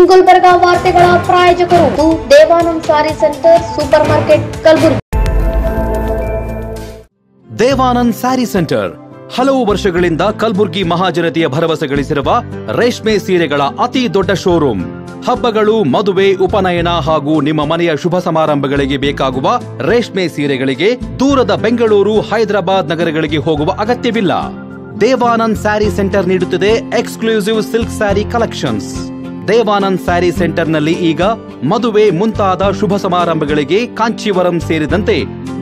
ಗುಲ್ಬರ್ಗಾ ವಾರ್ತೆಗಳ ಪ್ರಾಯೋಜಕರು ದೇವಾನಂದ್ ಸಾರಿ centre super market Kalaburagi. Devanand sari centre ಹಲವು ವರ್ಷಗಳಿಂದ ಕಲಬುರಗಿ ಮಹಾಜನತೆಯ ಭರವಸೆ ಗಳಿಸಿರುವ ರೇಷ್ಮೆ ಸೀರೆಗಳ ಅತಿ ದೊಡ್ಡ ಶೋರೂಮ್. ಹಬ್ಬಗಳು, ಮದುವೆ, ಉಪನಯನ ಹಾಗೂ ನಿಮ್ಮ ಮನೆಯ ಶುಭ ಸಮಾರಂಭಗಳಿಗೆ ಬೇಕಾಗುವ ರೇಷ್ಮೆ ಸೀರೆಗಳಿಗೆ ದೂರದ ಬೆಂಗಳೂರು, ಹೈದರಾಬಾದ್ ನಗರಗಳಿಗೆ ಹೋಗುವ ಅಗತ್ಯವಿಲ್ಲ. ದೇವಾನಂದ್ ಸ್ಯಾರಿ ಸೆಂಟರ್ ನೀಡುತ್ತಿದೆ exclusive silk sari collections. Devanand sari ಸೆಂಟರ್ನಲ್ಲಿ ಈಗ ಮದುವೆ ಮುಂತಾದ ಶುಭ ಸಮಾರಂಭಗಳಿಗೆ ಕಾಂಚೀವರಂ ಸೇರಿದಂತೆ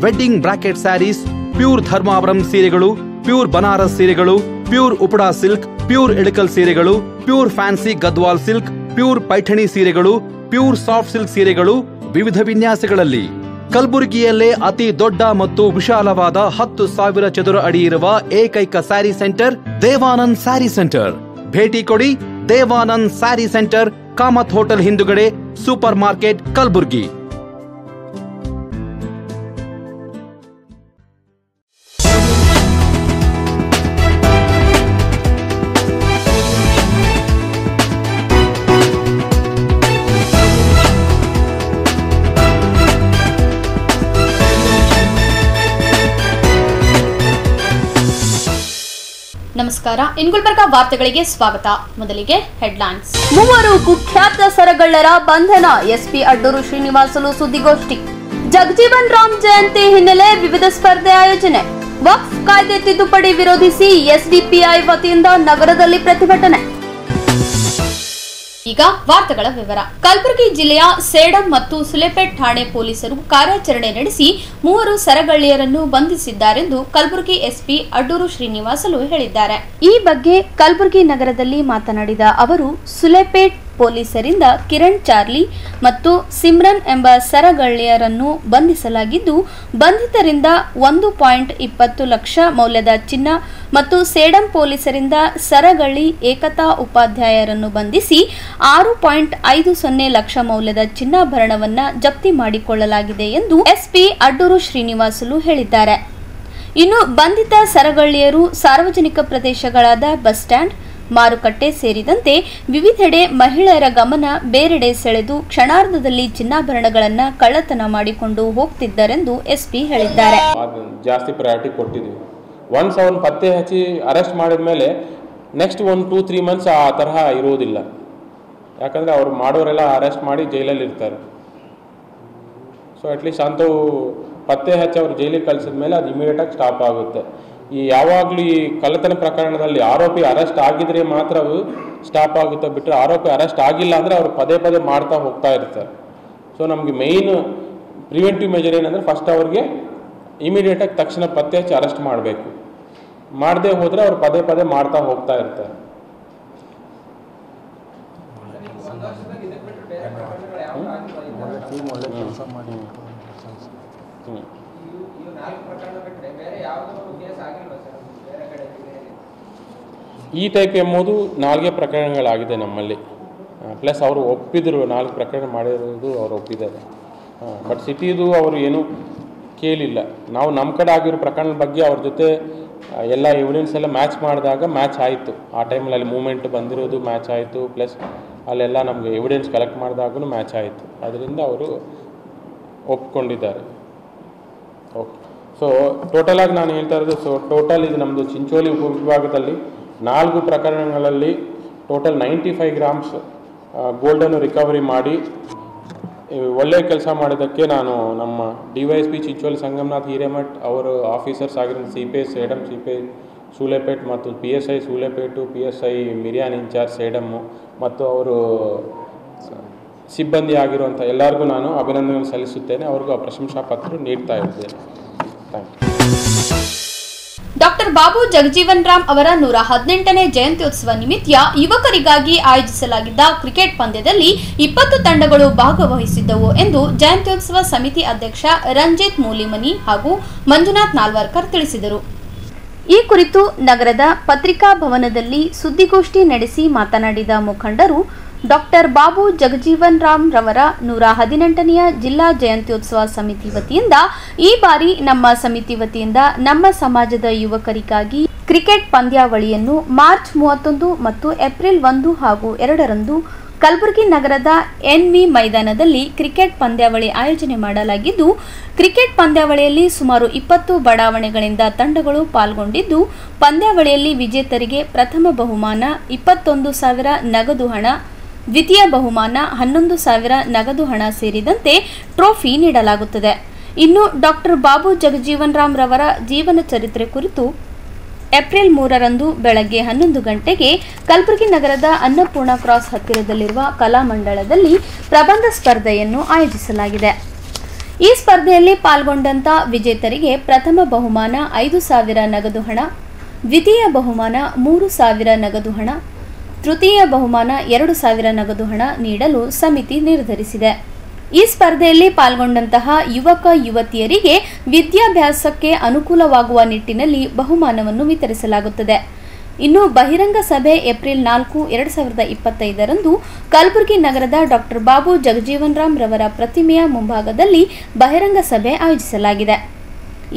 wedding brocade saris, pure Dharmavaram ಸೀರೆಗಳು, ಪ್ಯೂರ್ ಬನಾರಸ್ ಸೀರೆಗಳು, pure Uppada silk, pure Ilkal ಸೀರೆಗಳು, pure fancy Gadwal silk, pure Paithani ಸೀರೆಗಳು, ಪ್ಯೂರ್ ಸಾಫ್ಟ್ ಸಿಲ್ಕ್ ಸೀರೆಗಳು ವಿವಿಧ ವಿನ್ಯಾಸಗಳಲ್ಲಿ. ಕಲಬುರಗಿಯಲ್ಲೇ ಅತಿ ದೊಡ್ಡ ಮತ್ತು ವಿಶಾಲವಾದ 10,000 ಚದುರ ಅಡಿ ಇರುವ ಏಕೈಕ ಸ್ಯಾರಿ ಸೆಂಟರ್ ದೇವಾನಂದ್ ಸ್ಯಾರಿ ಸೆಂಟರ್. ಭೇಟಿ ಕೊಡಿ. ದೇವಾನಂದ್ ಸ್ಯಾರಿ ಸೆಂಟರ್, ಕಾಮತ್ ಹೋಟೆಲ್ ಹಿಂದುಗಡೆ, ಸೂಪರ್ ಮಾರ್ಕೆಟ್, ಕಲಬುರಗಿ. ನಮಸ್ಕಾರ, ಗುಲ್ಬರ್ಗಾ ವಾರ್ತೆಗಳಿಗೆ ಸ್ವಾಗತ. ಮೊದಲಿಗೆ ಹೆಡ್ಲೈನ್ಸ್. 3 ಕುಖ್ಯಾತ ಸರಗಳ್ಳರ ಬಂಧನ, ಎಸ್ಪಿ ಅಡ್ಡೂರು ಶ್ರೀನಿವಾಸಲು ಸುದ್ದಿಗೋಷ್ಠಿ. ಜಗಜೀವನ್ ರಾಮ್ ಜಯಂತಿ ಹಿನ್ನೆಲೆ ವಿವಿಧ ಸ್ಪರ್ಧೆ ಆಯೋಜನೆ. ವಕ್ಫ್ ಕಾಯ್ದೆ ತಿದ್ದುಪಡಿ ವಿರೋಧಿಸಿ ಎಸ್ಡಿಪಿಐ ವತಿಯಿಂದ ನಗರದಲ್ಲಿ ಪ್ರತಿಭಟನೆ. ಈಗ ವಾರ್ತೆಗಳ ವಿವರ. ಕಲಬುರಗಿ ಜಿಲ್ಲೆಯ ಸೇಡಂ ಮತ್ತು ಸುಲೇಪೇಟ್ ಠಾಣೆ ಪೊಲೀಸರು ಕಾರ್ಯಾಚರಣೆ ನಡೆಸಿ 3 ಸರಗಳ್ಳಿಯರನ್ನು ಬಂಧಿಸಿದ್ದಾರೆಂದು ಕಲಬುರಗಿ ಎಸ್ಪಿ ಅಡ್ಡೂರು ಶ್ರೀನಿವಾಸಲು ಹೇಳಿದ್ದಾರೆ. ಈ ಬಗ್ಗೆ ಕಲಬುರಗಿ ನಗರದಲ್ಲಿ ಮಾತನಾಡಿದ ಅವರು, ಸುಲೇಪೇಟ್ ಪೊಲೀಸರಿಂದ ಕಿರಣ್ ಚಾರ್ಲಿ ಮತ್ತು ಸಿಮ್ರನ್ ಎಂಬ ಸರಗಳ್ಳಿಯರನ್ನು ಬಂಧಿಸಲಾಗಿದ್ದು, ಬಂಧಿತರಿಂದ 1.20 ಲಕ್ಷ ಮೌಲ್ಯದ ಚಿನ್ನ ಮತ್ತು ಸೇಡಂ ಪೊಲೀಸರಿಂದ ಸರಗಳ್ಳಿ ಏಕತಾ ಉಪಾಧ್ಯಾಯರನ್ನು ಬಂಧಿಸಿ 6.50 ಲಕ್ಷ ಮೌಲ್ಯದ ಚಿನ್ನಾಭರಣವನ್ನು ಜಪ್ತಿ ಮಾಡಿಕೊಳ್ಳಲಾಗಿದೆ ಎಂದು ಎಸ್ಪಿ ಅಡ್ಡೂರು ಶ್ರೀನಿವಾಸಲು ಹೇಳಿದ್ದಾರೆ. ಇನ್ನು ಬಂಧಿತ ಸರಗಳ್ಳಿಯರು ಸಾರ್ವಜನಿಕ ಪ್ರದೇಶಗಳಾದ ಬಸ್ ಸ್ಟ್ಯಾಂಡ್, ಮಾರುಕಟ್ಟೆ ಸೇರಿದಂತೆ ವಿವಿಧೆಡೆ ಮಹಿಳೆಯರ ಗಮನ ಬೇರೆಡೆ ಸೆಳೆದು ಕ್ಷಣಾರ್ಧದಲ್ಲಿ ಚಿನ್ನಾಭರಣಗಳನ್ನು ಕಳ್ಳತನ ಮಾಡಿಕೊಂಡು ಹೋಗ್ತಿದ್ದರೆಂದು ಎಸ್ಪಿ ಹೇಳಿದ್ದಾರೆ. ಜಾಸ್ತಿ ಪ್ರಯಾರಿಟಿ ಕೊಟ್ಟಿದ್ದೀವಿ. ಒನ್ಸ್ ಅವನು ಪತ್ತೆ ಹಚ್ಚಿ ಅರೆಸ್ಟ್ ಮಾಡಿದ ಮೇಲೆ ನೆಕ್ಸ್ಟ್ 1-2-3 ಮಂತ್ಸ್ ಆ ತರಹ ಇರುವುದಿಲ್ಲ. ಯಾಕಂದರೆ ಅವ್ರು ಮಾಡೋರೆಲ್ಲ ಅರೆಸ್ಟ್ ಮಾಡಿ ಜೈಲಲ್ಲಿ ಇರ್ತಾರೆ. ಸೊ ಅಟ್ಲೀಸ್ಟ್ ಅಂಥವು ಪತ್ತೆ ಹಚ್ಚಿ ಅವ್ರು ಜೈಲಿಗೆ ಕಳಿಸಿದ ಮೇಲೆ ಅದು ಇಮಿಡಿಯೇಟಾಗಿ ಸ್ಟಾಪ್ ಆಗುತ್ತೆ. ಈ ಯಾವಾಗಲೂ ಈ ಕಳ್ಳತನ ಪ್ರಕರಣದಲ್ಲಿ ಆರೋಪಿ ಅರೆಸ್ಟ್ ಆಗಿದ್ರೆ ಮಾತ್ರ ಅವು ಸ್ಟಾಪ್ ಆಗುತ್ತೆ, ಬಿಟ್ಟರೆ ಆರೋಪಿ ಅರೆಸ್ಟ್ ಆಗಿಲ್ಲ ಅಂದರೆ ಅವರು ಪದೇ ಪದೇ ಮಾಡ್ತಾ ಹೋಗ್ತಾ ಇರ್ತಾರೆ. ಸೊ ನಮಗೆ ಮೇಯ್ನ್ ಪ್ರಿವೆಂಟಿವ್ ಮೆಜರ್ ಏನಂದರೆ ಫಸ್ಟ್ ಅವ್ರಿಗೆ ಇಮಿಡಿಯೇಟಾಗಿ ತಕ್ಷಣ ಪತ್ತೆ ಹಚ್ಚಿ ಅರೆಸ್ಟ್ ಮಾಡಬೇಕು. ಮಾಡದೆ ಹೋದರೆ ಅವ್ರು ಪದೇ ಪದೇ ಮಾಡ್ತಾ ಹೋಗ್ತಾ ಇರ್ತಾರೆ. ಈ ಟೈಪ್ ಎಂಬುದು 4 ಪ್ರಕರಣಗಳಾಗಿದೆ ನಮ್ಮಲ್ಲಿ. ಪ್ಲಸ್ ಅವರು ಒಪ್ಪಿದ್ರು, 4 ಪ್ರಕರಣ ಮಾಡಿರೋದು ಅವರು ಒಪ್ಪಿದ್ದಾರೆ. ಬಟ್ ಸಿಟಿದು ಅವರು ಏನೂ ಕೇಳಿಲ್ಲ. ನಾವು ನಮ್ಮ ಕಡೆ ಆಗಿರೋ ಪ್ರಕರಣದ ಬಗ್ಗೆ ಅವ್ರ ಜೊತೆ ಎಲ್ಲ ಎವಿಡೆನ್ಸ್ ಎಲ್ಲ ಮ್ಯಾಚ್ ಮಾಡಿದಾಗ ಮ್ಯಾಚ್ ಆಯಿತು. ಆ ಟೈಮಲ್ಲಿ ಅಲ್ಲಿ ಮೂಮೆಂಟ್ ಬಂದಿರೋದು ಮ್ಯಾಚ್ ಆಯಿತು, ಪ್ಲಸ್ ಅಲ್ಲೆಲ್ಲ ನಮಗೆ ಎವಿಡೆನ್ಸ್ ಕಲೆಕ್ಟ್ ಮಾಡಿದಾಗೂ ಮ್ಯಾಚ್ ಆಯಿತು. ಅದರಿಂದ ಅವರು ಒಪ್ಕೊಂಡಿದ್ದಾರೆ. ಓಕೆ. ಸೊ ಟೋಟಲಾಗಿ ನಾನು ಹೇಳ್ತಾ ಇರೋದು, ಸೊ ಟೋಟಲ್ ಇದು ನಮ್ಮದು ಚಿಂಚೋಳಿ ಉಪವಿಭಾಗದಲ್ಲಿ 4 ಪ್ರಕರಣಗಳಲ್ಲಿ ಟೋಟಲ್ 95 ಗ್ರಾಮ್ಸ್ ಗೋಲ್ಡನ್ನು ರಿಕವರಿ ಮಾಡಿ ಒಳ್ಳೆಯ ಕೆಲಸ ಮಾಡಿದ್ದಕ್ಕೆ ನಾನು ನಮ್ಮ DYSP ಚಿಂಚೋಳಿ ಸಂಗಮನಾಥ್ ಹಿರೇಮಠ್ ಅವರು ಆಫೀಸರ್ಸ್ ಆಗಿರೋ CPI ಸೇಡಮ್, CPI ಸೂಲೆಪೇಟ್ ಮತ್ತು PSI ಸೂಲೆಪೇಟು, PSI Miriyan incharge Sedam ಮತ್ತು ಅವರು ಸಿಬ್ಬಂದಿ ಆಗಿರುವಂಥ ಎಲ್ಲರಿಗೂ ನಾನು ಅಭಿನಂದನೆ ಸಲ್ಲಿಸುತ್ತೇನೆ. ಅವ್ರಿಗೂ ಆ ಪ್ರಶಂಸಾ ಪತ್ರ ನೀಡ್ತಾ ಇದ್ದೇನೆ. Thank you. Doctor Babu Jagjivan Ram ಅವರ 118ನೇ ಜಯಂತ್ಯೋತ್ಸವ ನಿಮಿತ್ತ ಯುವಕರಿಗಾಗಿ ಆಯೋಜಿಸಲಾಗಿದ್ದ ಕ್ರಿಕೆಟ್ ಪಂದ್ಯದಲ್ಲಿ 20 ತಂಡಗಳು ಭಾಗವಹಿಸಿದ್ದವು ಎಂದು ಜಯಂತ್ಯೋತ್ಸವ ಸಮಿತಿ ಅಧ್ಯಕ್ಷ ರಂಜಿತ್ ಮೂಲಿಮನಿ ಹಾಗೂ ಮಂಜುನಾಥ್ ನಾಲ್ವರ್ಕರ್ ತಿಳಿಸಿದರು. ಈ ಕುರಿತು ನಗರದ ಪತ್ರಿಕಾ ಭವನದಲ್ಲಿ ಸುದ್ದಿಗೋಷ್ಠಿ ನಡೆಸಿ ಮಾತನಾಡಿದ ಮುಖಂಡರು, ಡಾಕ್ಟರ್ ಬಾಬು ಜಗಜೀವನ್ ರಾಮ್ ರವರ 118ನೆಯ ಜಿಲ್ಲಾ ಜಯಂತ್ಯೋತ್ಸವ ಸಮಿತಿ ವತಿಯಿಂದ ಈ ಬಾರಿ ನಮ್ಮ ಸಮಿತಿ ವತಿಯಿಂದ ನಮ್ಮ ಸಮಾಜದ ಯುವಕರಿಗಾಗಿ ಕ್ರಿಕೆಟ್ ಪಂದ್ಯಾವಳಿಯನ್ನು ಮಾರ್ಚ್ 31 ಮತ್ತು ಏಪ್ರಿಲ್ 1 ಹಾಗೂ 2ರಂದು ಕಲಬುರಗಿ ನಗರದ ಎನ್ವಿ ಮೈದಾನದಲ್ಲಿ ಕ್ರಿಕೆಟ್ ಪಂದ್ಯಾವಳಿ ಆಯೋಜನೆ ಮಾಡಲಾಗಿದ್ದು, ಕ್ರಿಕೆಟ್ ಪಂದ್ಯಾವಳಿಯಲ್ಲಿ ಸುಮಾರು 20 ಬಡಾವಣೆಗಳಿಂದ ತಂಡಗಳು ಪಾಲ್ಗೊಂಡಿದ್ದು, ಪಂದ್ಯಾವಳಿಯಲ್ಲಿ ವಿಜೇತರಿಗೆ ಪ್ರಥಮ ಬಹುಮಾನ 21,000 ನಗದು ಹಣ, ದ್ವಿತೀಯ ಬಹುಮಾನ 11,000 ನಗದು ಹಣ ಸೇರಿದಂತೆ ಟ್ರೋಫಿ ನೀಡಲಾಗುತ್ತದೆ. ಇನ್ನು ಡಾಕ್ಟರ್ ಬಾಬು ಜಗಜೀವನ್ ರಾಮ್ ರವರ ಜೀವನ ಚರಿತ್ರೆ ಕುರಿತು ಏಪ್ರಿಲ್ 3ರಂದು ಬೆಳಗ್ಗೆ 11 ಗಂಟೆಗೆ ಕಲಬುರಗಿ ನಗರದ ಅನ್ನಪೂರ್ಣ ಕ್ರಾಸ್ ಹತ್ತಿರದಲ್ಲಿರುವ ಕಲಾಮಂಡಲದಲ್ಲಿ ಪ್ರಬಂಧ ಸ್ಪರ್ಧೆಯನ್ನು ಆಯೋಜಿಸಲಾಗಿದೆ. ಈ ಸ್ಪರ್ಧೆಯಲ್ಲಿ ಪಾಲ್ಗೊಂಡಂತ ವಿಜೇತರಿಗೆ ಪ್ರಥಮ ಬಹುಮಾನ 5,000 ನಗದು ಹಣ, ದ್ವಿತೀಯ ಬಹುಮಾನ 3,000 ನಗದು ಹಣ, ತೃತೀಯ ಬಹುಮಾನ 2,000 ನಗದು ಹಣ ನೀಡಲು ಸಮಿತಿ ನಿರ್ಧರಿಸಿದೆ. ಈ ಸ್ಪರ್ಧೆಯಲ್ಲಿ ಪಾಲ್ಗೊಂಡಂತಹ ಯುವಕ ಯುವತಿಯರಿಗೆ ವಿದ್ಯಾಭ್ಯಾಸಕ್ಕೆ ಅನುಕೂಲವಾಗುವ ನಿಟ್ಟಿನಲ್ಲಿ ಬಹುಮಾನವನ್ನು ವಿತರಿಸಲಾಗುತ್ತದೆ. ಇನ್ನು ಬಹಿರಂಗ ಸಭೆ ಏಪ್ರಿಲ್ 4, 2025ರಂದು ಕಲಬುರಗಿ ನಗರದ ಡಾಕ್ಟರ್ ಬಾಬು ಜಗಜೀವನ್ ರಾಮ್ ರವರ ಪ್ರತಿಮೆಯ ಮುಂಭಾಗದಲ್ಲಿ ಬಹಿರಂಗ ಸಭೆ ಆಯೋಜಿಸಲಾಗಿದೆ.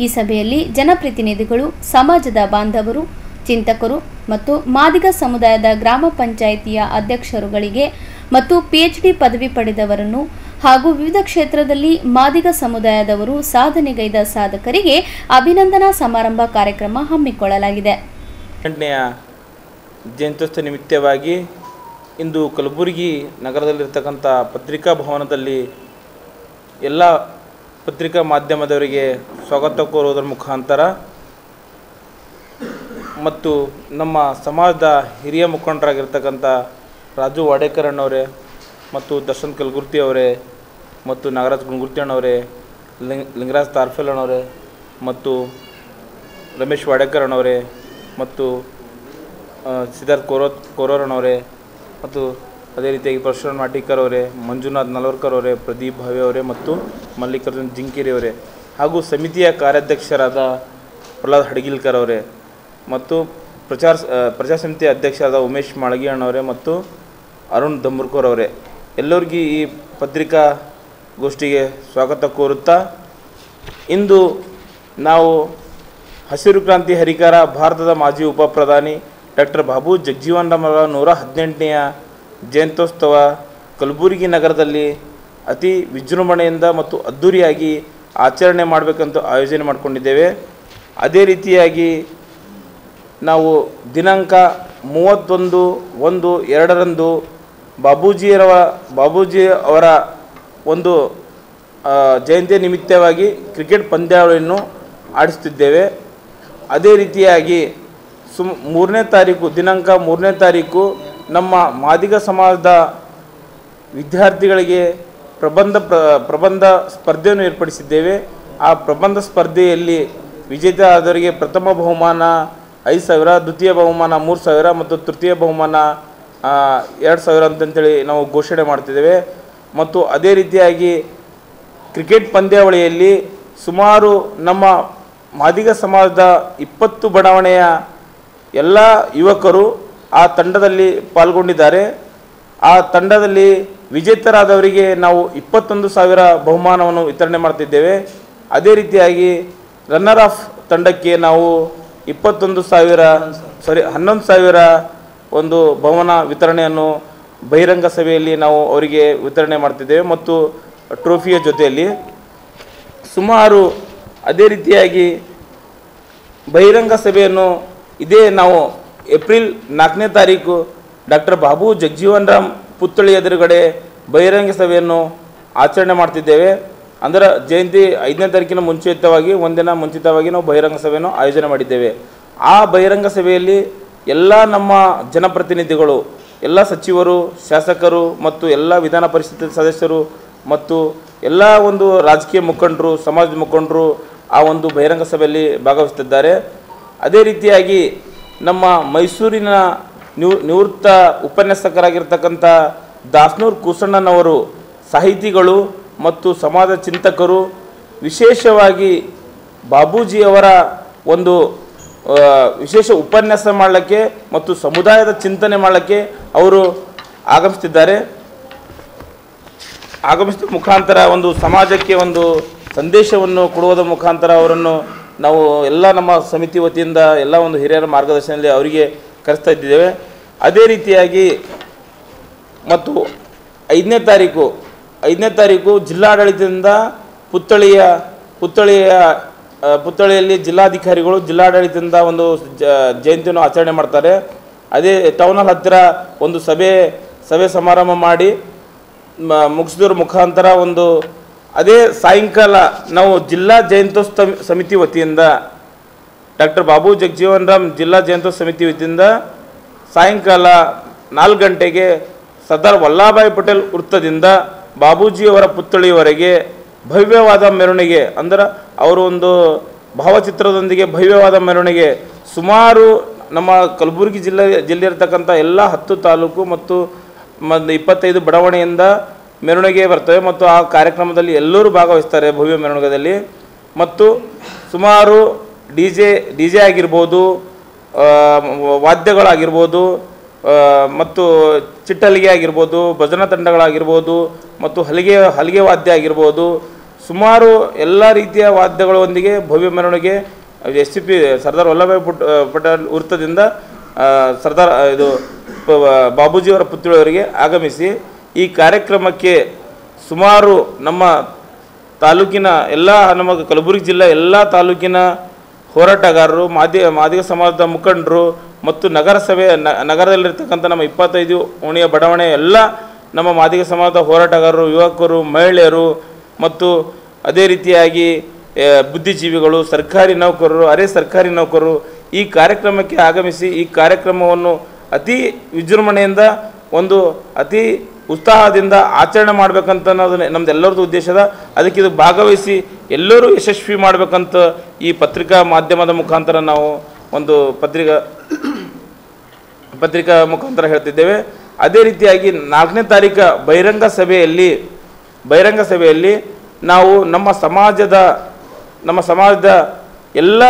ಈ ಸಭೆಯಲ್ಲಿ ಜನಪ್ರತಿನಿಧಿಗಳು, ಸಮಾಜದ ಬಾಂಧವರು, ಚಿಂತಕರು ಮತ್ತು ಮಾದಿಗ ಸಮುದಾಯದ ಗ್ರಾಮ ಪಂಚಾಯಿತಿಯ ಅಧ್ಯಕ್ಷರುಗಳಿಗೆ ಮತ್ತು PhD ಪದವಿ ಪಡೆದವರನ್ನು ಹಾಗೂ ವಿವಿಧ ಕ್ಷೇತ್ರದಲ್ಲಿ ಮಾದಿಗ ಸಮುದಾಯದವರು ಸಾಧನೆಗೈದ ಸಾಧಕರಿಗೆ ಅಭಿನಂದನಾ ಸಮಾರಂಭ ಕಾರ್ಯಕ್ರಮ ಹಮ್ಮಿಕೊಳ್ಳಲಾಗಿದೆ. 8ನೇ ಜಯಂತ್ಯೋತ್ಸವ ನಿಮಿತ್ತವಾಗಿ ಇಂದು ಕಲಬುರಗಿ ನಗರದಲ್ಲಿರ್ತಕ್ಕಂಥ ಪತ್ರಿಕಾ ಭವನದಲ್ಲಿ ಎಲ್ಲ ಪತ್ರಿಕಾ ಮಾಧ್ಯಮದವರಿಗೆ ಸ್ವಾಗತ ಕೋರುವುದರ ಮುಖಾಂತರ ಮತ್ತು ನಮ್ಮ ಸಮಾಜದ ಹಿರಿಯ ಮುಖಂಡರಾಗಿರ್ತಕ್ಕಂಥ ರಾಜು ವಾಡೇಕರ್ ಅಣ್ಣವರೇ ಮತ್ತು ದರ್ಶನ್ ಕಲಗುರ್ತಿ ಅವರೇ ಮತ್ತು ನಾಗರಾಜ್ ಗುಣಗುರ್ತಿ ಅಣ್ಣವರೇ, ಲಿಂಗರಾಜ್ ತಾರ್ಫೆಲ್ ಅಣ್ಣವರೇ ಮತ್ತು ರಮೇಶ್ ವಾಡೇಕರ್ ಅಣ್ಣವರೇ ಮತ್ತು ಸಿದ್ಧಾರ್ಥ್ ಕೋರೋರ್ ಅಣ್ಣವರೇ ಮತ್ತು ಅದೇ ರೀತಿಯಾಗಿ ಪರಶುರಾಮ್ ನಾಟಿಕರ್ ಅವರೇ, ಮಂಜುನಾಥ್ ನಲ್ವರ್ಕರ್ ಅವರೇ, ಪ್ರದೀಪ್ ಭಾವೆ ಅವರೇ ಮತ್ತು ಮಲ್ಲಿಕಾರ್ಜುನ್ ಜಿಂಕೇರಿ ಅವರೇ ಹಾಗೂ ಸಮಿತಿಯ ಕಾರ್ಯಾಧ್ಯಕ್ಷರಾದ ಪ್ರಹ್ಲಾದ್ ಹಡಗಿಲ್ಕರ್ ಅವರೇ ಮತ್ತು ಪ್ರಜಾ ಸಮಿತಿಯ ಅಧ್ಯಕ್ಷರಾದ ಉಮೇಶ್ ಮಾಳಗಿ ಅಣ್ಣವರೇ ಮತ್ತು ಅರುಣ್ ದಮ್ಮುರ್ಕರ್ ಅವರೇ ಎಲ್ಲರಿಗೂ ಈ ಪತ್ರಿಕಾ ಗೋಷ್ಠಿಗೆ ಸ್ವಾಗತ ಕೋರುತ್ತಾ, ಇಂದು ನಾವು ಹಸಿರು ಕ್ರಾಂತಿ ಹರಿಕಾರ ಭಾರತದ ಮಾಜಿ ಉಪ ಪ್ರಧಾನಿ ಡಾಕ್ಟರ್ ಬಾಬು ಜಗಜೀವನ್ ರಾಮ್ ಅವರ 118ನೇ ಜಯಂತ್ಯೋತ್ಸವ ಕಲಬುರಗಿ ನಗರದಲ್ಲಿ ಅತಿ ವಿಜೃಂಭಣೆಯಿಂದ ಮತ್ತು ಅದ್ಧೂರಿಯಾಗಿ ಆಚರಣೆ ಮಾಡಬೇಕಂತ ಆಯೋಜನೆ ಮಾಡಿಕೊಂಡಿದ್ದೇವೆ. ಅದೇ ರೀತಿಯಾಗಿ ನಾವು ದಿನಾಂಕ 31/1/2ರಂದು ಬಾಬೂಜಿ ಅವರ ಒಂದು ಜಯಂತಿ ನಿಮಿತ್ತವಾಗಿ ಕ್ರಿಕೆಟ್ ಪಂದ್ಯಾವಳಿಯನ್ನು ಆಡಿಸುತ್ತಿದ್ದೇವೆ. ಅದೇ ರೀತಿಯಾಗಿ 3ನೇ ತಾರೀಕು ದಿನಾಂಕ 3ನೇ ತಾರೀಕು ನಮ್ಮ ಮಾದಿಗ ಸಮಾಜದ ವಿದ್ಯಾರ್ಥಿಗಳಿಗೆ ಪ್ರಬಂಧ ಸ್ಪರ್ಧೆಯನ್ನು ಏರ್ಪಡಿಸಿದ್ದೇವೆ. ಆ ಪ್ರಬಂಧ ಸ್ಪರ್ಧೆಯಲ್ಲಿ ವಿಜೇತ ಆದವರಿಗೆ ಪ್ರಥಮ ಬಹುಮಾನ 5,000, ದ್ವಿತೀಯ ಬಹುಮಾನ 3,000 ಮತ್ತು ತೃತೀಯ ಬಹುಮಾನ 2,000 ಅಂತಂತೇಳಿ ನಾವು ಘೋಷಣೆ ಮಾಡ್ತಿದ್ದೇವೆ. ಮತ್ತು ಅದೇ ರೀತಿಯಾಗಿ ಕ್ರಿಕೆಟ್ ಪಂದ್ಯಾವಳಿಯಲ್ಲಿ ಸುಮಾರು ನಮ್ಮ ಮಾದಿಗ ಸಮಾಜದ 20 ಬಡಾವಣೆಯ ಎಲ್ಲ ಯುವಕರು ಆ ತಂಡದಲ್ಲಿ ಪಾಲ್ಗೊಂಡಿದ್ದಾರೆ. ಆ ತಂಡದಲ್ಲಿ ವಿಜೇತರಾದವರಿಗೆ ನಾವು 21,000 ಬಹುಮಾನವನ್ನು ವಿತರಣೆ ಮಾಡ್ತಿದ್ದೇವೆ. ಅದೇ ರೀತಿಯಾಗಿ ರನ್ನರ್ ಆಫ್ ತಂಡಕ್ಕೆ ನಾವು 11,000 ಒಂದು ಬಹುಮಾನ ವಿತರಣೆಯನ್ನು ಬಹಿರಂಗ ಸಭೆಯಲ್ಲಿ ನಾವು ಅವರಿಗೆ ವಿತರಣೆ ಮಾಡ್ತಿದ್ದೇವೆ ಮತ್ತು ಟ್ರೋಫಿಯ ಜೊತೆಯಲ್ಲಿ ಸುಮಾರು ಅದೇ ರೀತಿಯಾಗಿ ಬಹಿರಂಗ ಸಭೆಯನ್ನು ಇದೇ ನಾವು ಏಪ್ರಿಲ್ 4ನೇ ತಾರೀಕು ಡಾಕ್ಟರ್ ಬಾಬು ಜಗಜೀವನ್ ರಾಮ್ ಪುತ್ಥಳಿ ಎದುರುಗಡೆ ಬಹಿರಂಗ ಸಭೆಯನ್ನು ಆಚರಣೆ ಮಾಡ್ತಿದ್ದೇವೆ. ಅಂದರೆ ಜಯಂತಿ 5ನೇ ತಾರೀಕಿನ ಮುಂಚಿತವಾಗಿ ಒಂದಿನ ಮುಂಚಿತವಾಗಿ ನಾವು ಬಹಿರಂಗ ಸಭೆಯನ್ನು ಆಯೋಜನೆ ಮಾಡಿದ್ದೇವೆ. ಆ ಬಹಿರಂಗ ಸಭೆಯಲ್ಲಿ ಎಲ್ಲ ನಮ್ಮ ಜನಪ್ರತಿನಿಧಿಗಳು, ಎಲ್ಲ ಸಚಿವರು, ಶಾಸಕರು ಮತ್ತು ಎಲ್ಲ ವಿಧಾನ ಪರಿಷತ್ ಸದಸ್ಯರು ಮತ್ತು ಎಲ್ಲ ಒಂದು ರಾಜಕೀಯ ಮುಖಂಡರು, ಸಮಾಜದ ಮುಖಂಡರು ಆ ಒಂದು ಬಹಿರಂಗ ಸಭೆಯಲ್ಲಿ ಭಾಗವಹಿಸುತ್ತಿದ್ದಾರೆ. ಅದೇ ರೀತಿಯಾಗಿ ನಮ್ಮ ಮೈಸೂರಿನ ನಿವೃತ್ತ ಉಪನ್ಯಾಸಕರಾಗಿರ್ತಕ್ಕಂಥ ದಾಸನೂರು ಕೂಸಣ್ಣನವರು, ಸಾಹಿತಿಗಳು ಮತ್ತು ಸಮಾಜ ಚಿಂತಕರು ವಿಶೇಷವಾಗಿ ಬಾಬೂಜಿಯವರ ಒಂದು ವಿಶೇಷ ಉಪನ್ಯಾಸ ಮಾಡಲಿಕ್ಕೆ ಮತ್ತು ಸಮುದಾಯದ ಚಿಂತನೆ ಮಾಡಲಿಕ್ಕೆ ಅವರು ಆಗಮಿಸ್ತಿದ್ದಾರೆ. ಆಗಮಿಸಿದ ಮುಖಾಂತರ ಒಂದು ಸಮಾಜಕ್ಕೆ ಒಂದು ಸಂದೇಶವನ್ನು ಕೊಡುವುದರ ಮುಖಾಂತರ ಅವರನ್ನು ನಾವು ಎಲ್ಲ ನಮ್ಮ ಸಮಿತಿ ವತಿಯಿಂದ ಎಲ್ಲ ಒಂದು ಹಿರಿಯರ ಮಾರ್ಗದರ್ಶನದಲ್ಲಿ ಅವರಿಗೆ ಕರೆಸ್ತಾ ಇದ್ದೇವೆ. ಅದೇ ರೀತಿಯಾಗಿ ಮತ್ತು 5ನೇ ತಾರೀಕು ಜಿಲ್ಲಾಡಳಿತದಿಂದ ಪುತ್ಥಳಿಯಲ್ಲಿ ಜಿಲ್ಲಾಧಿಕಾರಿಗಳು ಜಿಲ್ಲಾಡಳಿತದಿಂದ ಒಂದು ಜಯಂತಿಯನ್ನು ಆಚರಣೆ ಮಾಡ್ತಾರೆ. ಅದೇ ಟೌನ್ ಹಾಲ್ ಹತ್ತಿರ ಒಂದು ಸಭೆ ಸಮಾರಂಭ ಮಾಡಿ ಮುಗಿಸಿದ್ರ ಮುಖಾಂತರ ಒಂದು ಅದೇ ಸಾಯಂಕಾಲ ನಾವು ಜಿಲ್ಲಾ ಜಯಂತ್ಯೋತ್ಸವ ಸಮಿತಿ ವತಿಯಿಂದ ಡಾಕ್ಟರ್ ಬಾಬು ಜಗಜೀವನ್ ರಾಮ್ ಜಿಲ್ಲಾ ಜಯಂತ್ಯೋತ್ಸವ ಸಮಿತಿ ವತಿಯಿಂದ ಸಾಯಂಕಾಲ 4 ಗಂಟೆಗೆ ಸರ್ದಾರ್ ವಲ್ಲಭಭಾಯಿ ಪಟೇಲ್ ವೃತ್ತದಿಂದ ಬಾಬೂಜಿಯವರ ಪುತ್ಥಳಿಯವರೆಗೆ ಭವ್ಯವಾದ ಮೆರವಣಿಗೆ, ಅಂದರೆ ಅವರು ಒಂದು ಭಾವಚಿತ್ರದೊಂದಿಗೆ ಭವ್ಯವಾದ ಮೆರವಣಿಗೆ ಸುಮಾರು ನಮ್ಮ ಕಲಬುರಗಿ ಜಿಲ್ಲೆಯಿರ್ತಕ್ಕಂಥ ಎಲ್ಲ 10 ತಾಲೂಕು ಮತ್ತು 25 ಬಡಾವಣೆಯಿಂದ ಮೆರವಣಿಗೆ ಬರ್ತವೆ ಮತ್ತು ಆ ಕಾರ್ಯಕ್ರಮದಲ್ಲಿ ಎಲ್ಲರೂ ಭಾಗವಹಿಸ್ತಾರೆ ಭವ್ಯ ಮೆರವಣಿಗೆಯಲ್ಲಿ. ಮತ್ತು ಸುಮಾರು ಡಿ ಜೆ ಆಗಿರ್ಬೋದು, ವಾದ್ಯಗಳಾಗಿರ್ಬೋದು ಮತ್ತು ಚಿಟ್ಟಲಿಗೆ ಆಗಿರ್ಬೋದು, ಭಜನಾ ತಂಡಗಳಾಗಿರ್ಬೋದು ಮತ್ತು ಹಲಿಗೆ ವಾದ್ಯ ಆಗಿರ್ಬೋದು, ಸುಮಾರು ಎಲ್ಲ ರೀತಿಯ ವಾದ್ಯಗಳೊಂದಿಗೆ ಭವ್ಯ ಮೆರವಣಿಗೆ SCP ಸರ್ದಾರ್ ವಲ್ಲಭಭಾಯಿ ಪಟೇಲ್ ವೃತ್ತದಿಂದ ಬಾಬೂಜಿಯವರ ಪುತ್ಥಳಿಯವರಿಗೆ ಆಗಮಿಸಿ ಈ ಕಾರ್ಯಕ್ರಮಕ್ಕೆ ಸುಮಾರು ನಮ್ಮ ತಾಲೂಕಿನ ನಮ್ಮ ಕಲಬುರಗಿ ಜಿಲ್ಲೆ ಎಲ್ಲ ತಾಲೂಕಿನ ಹೋರಾಟಗಾರರು, ಮಾದಿಗ ಸಮಾಜದ ಮುಖಂಡರು ಮತ್ತು ನಗರದಲ್ಲಿರ್ತಕ್ಕಂಥ ನಮ್ಮ 25 ಓಣಿಯ ಬಡಾವಣೆ ಎಲ್ಲ ನಮ್ಮ ಮಾದಿಗ ಸಮಾಜದ ಹೋರಾಟಗಾರರು, ಯುವಕರು, ಮಹಿಳೆಯರು ಮತ್ತು ಅದೇ ರೀತಿಯಾಗಿ ಬುದ್ಧಿಜೀವಿಗಳು, ಸರ್ಕಾರಿ ನೌಕರರು, ಅರೆ ಸರ್ಕಾರಿ ನೌಕರರು ಈ ಕಾರ್ಯಕ್ರಮಕ್ಕೆ ಆಗಮಿಸಿ ಈ ಕಾರ್ಯಕ್ರಮವನ್ನು ಅತಿ ವಿಜೃಂಭಣೆಯಿಂದ ಒಂದು ಅತಿ ಉತ್ಸಾಹದಿಂದ ಆಚರಣೆ ಮಾಡಬೇಕಂತ ಅನ್ನೋದು ನಮ್ದೆಲ್ಲರದ್ದು ಉದ್ದೇಶದ. ಅದಕ್ಕೆ ಇದು ಭಾಗವಹಿಸಿ ಎಲ್ಲರೂ ಯಶಸ್ವಿ ಮಾಡಬೇಕಂತ ಈ ಪತ್ರಿಕಾ ಮಾಧ್ಯಮದ ಮುಖಾಂತರ ನಾವು ಒಂದು ಪತ್ರಿಕಾ ಮುಖಾಂತರ ಹೇಳ್ತಿದ್ದೇವೆ. ಅದೇ ರೀತಿಯಾಗಿ 4ನೇ ತಾರೀಕು ಬಹಿರಂಗ ಸಭೆಯಲ್ಲಿ ನಾವು ನಮ್ಮ ಸಮಾಜದ ಎಲ್ಲ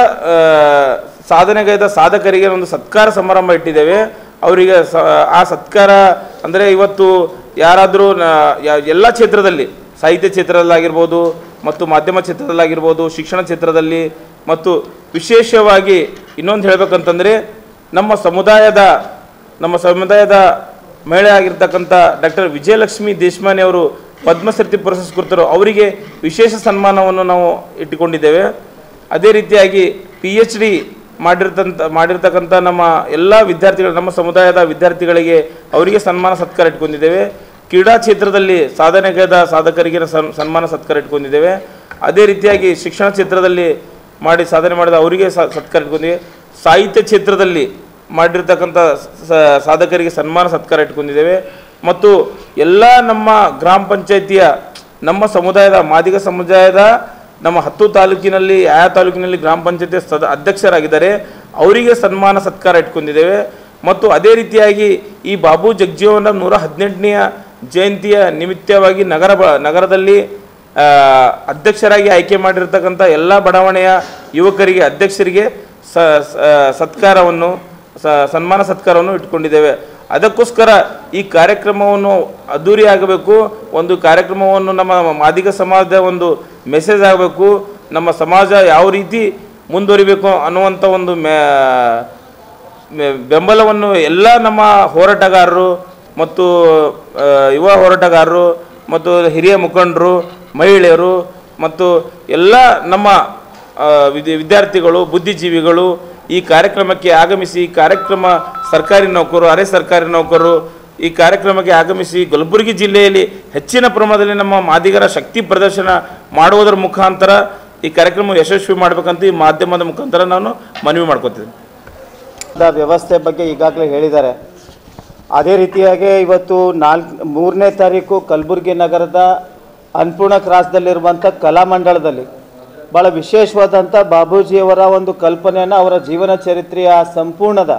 ಸಾಧನೆಗೈದ ಸಾಧಕರಿಗೆ ಒಂದು ಸತ್ಕಾರ ಸಮಾರಂಭ ಇಟ್ಟಿದ್ದೇವೆ. ಅವರಿಗೆ ಆ ಸತ್ಕಾರ ಅಂದರೆ ಇವತ್ತು ಯಾರಾದರೂ ಎಲ್ಲ ಕ್ಷೇತ್ರದಲ್ಲಿ, ಸಾಹಿತ್ಯ ಕ್ಷೇತ್ರದಲ್ಲಾಗಿರ್ಬೋದು ಮತ್ತು ಮಾಧ್ಯಮ ಕ್ಷೇತ್ರದಲ್ಲಾಗಿರ್ಬೋದು, ಶಿಕ್ಷಣ ಕ್ಷೇತ್ರದಲ್ಲಿ ಮತ್ತು ವಿಶೇಷವಾಗಿ ಇನ್ನೊಂದು ಹೇಳಬೇಕಂತಂದರೆ ನಮ್ಮ ಸಮುದಾಯದ ಮಹಿಳೆ ಆಗಿರ್ತಕ್ಕಂಥ ಡಾಕ್ಟರ್ ವಿಜಯಲಕ್ಷ್ಮಿ ದೇಶಮಾನೆ ಅವರು ಪದ್ಮಶ್ರೀ ಪುರಸ್ಕೃತರು, ಅವರಿಗೆ ವಿಶೇಷ ಸನ್ಮಾನವನ್ನು ನಾವು ಇಟ್ಟುಕೊಂಡಿದ್ದೇವೆ. ಅದೇ ರೀತಿಯಾಗಿ PhD ಮಾಡಿರ್ತಕ್ಕಂಥ ನಮ್ಮ ಎಲ್ಲ ವಿದ್ಯಾರ್ಥಿಗಳು, ನಮ್ಮ ಸಮುದಾಯದ ವಿದ್ಯಾರ್ಥಿಗಳಿಗೆ ಅವರಿಗೆ ಸನ್ಮಾನ ಸತ್ಕಾರ ಇಟ್ಕೊಂಡಿದ್ದೇವೆ. ಕ್ರೀಡಾ ಕ್ಷೇತ್ರದಲ್ಲಿ ಸಾಧನೆಗೈದ ಸಾಧಕರಿಗೆ ಸನ್ಮಾನ ಸತ್ಕಾರ ಇಟ್ಕೊಂಡಿದ್ದೇವೆ. ಅದೇ ರೀತಿಯಾಗಿ ಶಿಕ್ಷಣ ಕ್ಷೇತ್ರದಲ್ಲಿ ಸಾಧನೆ ಮಾಡಿದ ಅವರಿಗೆ ಸತ್ಕಾರ ಇಟ್ಕೊಂಡಿದ್ದೇವೆ. ಸಾಹಿತ್ಯ ಕ್ಷೇತ್ರದಲ್ಲಿ ಮಾಡಿರ್ತಕ್ಕಂಥ ಸಾಧಕರಿಗೆ ಸನ್ಮಾನ ಸತ್ಕಾರ ಇಟ್ಕೊಂಡಿದ್ದೇವೆ. ಮತ್ತು ಎಲ್ಲ ನಮ್ಮ ಗ್ರಾಮ ಪಂಚಾಯಿತಿಯ ನಮ್ಮ ಸಮುದಾಯದ ಮಾದಿಗ ಸಮುದಾಯದ ನಮ್ಮ 10 ತಾಲೂಕಿನಲ್ಲಿ ತಾಲೂಕಿನಲ್ಲಿ ಗ್ರಾಮ ಪಂಚಾಯತಿ ಅಧ್ಯಕ್ಷರಾಗಿದ್ದಾರೆ, ಅವರಿಗೆ ಸನ್ಮಾನ ಸತ್ಕಾರ ಇಟ್ಕೊಂಡಿದ್ದೇವೆ. ಮತ್ತು ಅದೇ ರೀತಿಯಾಗಿ ಈ ಬಾಬು ಜಗಜೀವನ್ ರಾಮ್ 118ನೇ ಜಯಂತಿಯ ನಿಮಿತ್ತವಾಗಿ ನಗರದಲ್ಲಿ ಅಧ್ಯಕ್ಷರಾಗಿ ಆಯ್ಕೆ ಮಾಡಿರ್ತಕ್ಕಂಥ ಎಲ್ಲ ಬಡಾವಣೆಯ ಯುವಕರಿಗೆ, ಅಧ್ಯಕ್ಷರಿಗೆ ಸನ್ಮಾನ ಸತ್ಕಾರವನ್ನು ಇಟ್ಕೊಂಡಿದ್ದೇವೆ. ಅದಕ್ಕೋಸ್ಕರ ಈ ಕಾರ್ಯಕ್ರಮವನ್ನು ಅದ್ದೂರಿಯಾಗಬೇಕು. ಒಂದು ಕಾರ್ಯಕ್ರಮವನ್ನು ನಮ್ಮ ಮಾದಿಗ ಸಮಾಜದ ಒಂದು ಮೆಸೇಜ್ ಆಗಬೇಕು. ನಮ್ಮ ಸಮಾಜ ಯಾವ ರೀತಿ ಮುಂದುವರಿಬೇಕು ಅನ್ನುವಂಥ ಒಂದು ಬೆಂಬಲವನ್ನು ಎಲ್ಲ ನಮ್ಮ ಹೋರಾಟಗಾರರು ಮತ್ತು ಯುವ ಹೋರಾಟಗಾರರು ಮತ್ತು ಹಿರಿಯ ಮುಖಂಡರು, ಮಹಿಳೆಯರು ಮತ್ತು ಎಲ್ಲ ನಮ್ಮ ವಿದ್ಯಾರ್ಥಿಗಳು, ಬುದ್ಧಿಜೀವಿಗಳು ಈ ಕಾರ್ಯಕ್ರಮಕ್ಕೆ ಆಗಮಿಸಿ ಸರ್ಕಾರಿ ನೌಕರರು, ಅರೆ ಸರ್ಕಾರಿ ನೌಕರರು ಈ ಕಾರ್ಯಕ್ರಮಕ್ಕೆ ಆಗಮಿಸಿ ಕಲಬುರಗಿ ಜಿಲ್ಲೆಯಲ್ಲಿ ಹೆಚ್ಚಿನ ಪ್ರಮಾಣದಲ್ಲಿ ನಮ್ಮ ಮಾದಿಗರ ಶಕ್ತಿ ಪ್ರದರ್ಶನ ಮಾಡುವುದರ ಮುಖಾಂತರ ಈ ಕಾರ್ಯಕ್ರಮ ಯಶಸ್ವಿ ಮಾಡಬೇಕಂತ ಈ ಮಾಧ್ಯಮದ ಮುಖಾಂತರ ನಾನು ಮನವಿ ಮಾಡ್ಕೊತೀನಿ. ವ್ಯವಸ್ಥೆ ಬಗ್ಗೆ ಈಗಾಗಲೇ ಹೇಳಿದ್ದಾರೆ. ಅದೇ ರೀತಿಯಾಗಿ ಇವತ್ತು 3ನೇ ತಾರೀಕು ಕಲಬುರಗಿ ನಗರದ ಅನ್ನಪೂರ್ಣ ಕ್ರಾಸ್ದಲ್ಲಿರುವಂಥ ಕಲಾಮಂಡಲದಲ್ಲಿ ಭಾಳ ವಿಶೇಷವಾದಂಥ ಬಾಬೂಜಿಯವರ ಒಂದು ಕಲ್ಪನೆಯನ್ನು, ಅವರ ಜೀವನ ಚರಿತ್ರೆಯ ಸಂಪೂರ್ಣದ